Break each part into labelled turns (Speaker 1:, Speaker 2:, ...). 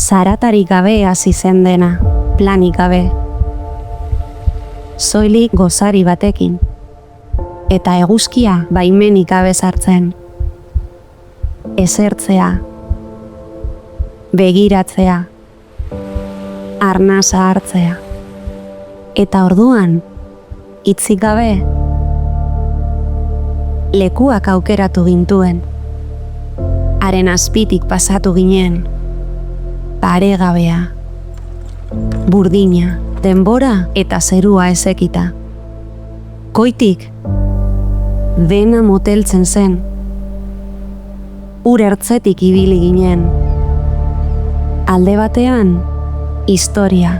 Speaker 1: Zaratarik gabe hasi zen dena, planik gabe. Soilik gozari batekin, eta eguzkia baimenik gabe sartzen. Esertzea, begiratzea, arnasa hartzea. Eta orduan, hitzik gabe, lekuak aukeratu gintuen. Haren azpitik pasatu ginen, paregabea, burdina, denbora eta zerua ezekita. Goitik, dena moteltzen zen. Ur ertzetik ibili ginen. Alde batean, historia.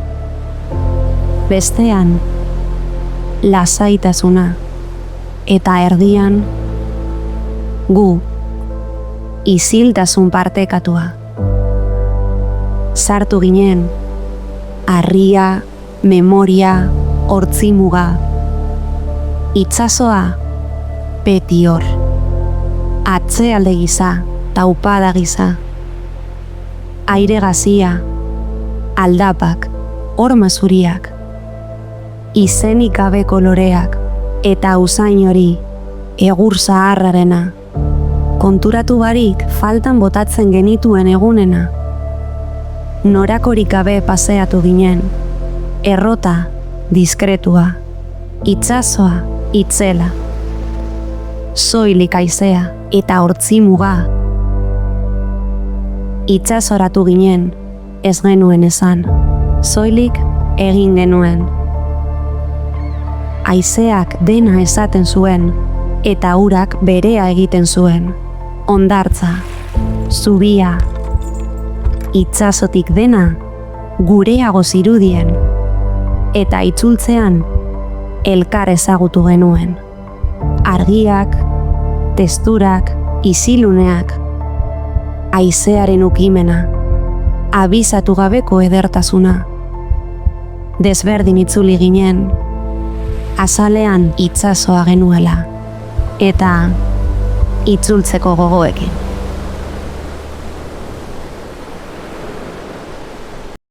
Speaker 1: Bestean, lasaitasuna. Eta erdian, gu, isiltasun partekatua. Sartu ginen, harria, memoria, hortzimuga. Itsasoa, beti hor. Atzealde gisa, taupada gisa. Aire gazia, aldapak, horma zuriak. Izenik gabe koloreak, eta usain hori, egur zaharrarena. Konturatu barik faltan botatzen genituen egunena. Norakorik gabe paseatu ginen, errota, diskretua, itsasoa, itzela. Soilik haizea eta hortzimuga. Itsasoratu ginen, ez genuen esan, soilik egin genuen. Haizeak dena esaten zuen, eta urak berea egiten zuen. Hondartza, zubia, itsasotik dena gureago zirudien, eta itzultzean elkar ezagutu genuen. Argiak, testurak, isiluneak, haizearen ukimena, abisatu gabeko edertasuna. Desberdin itzuli ginen, azalean itsasoa genuela, eta itzultzeko gogoekin.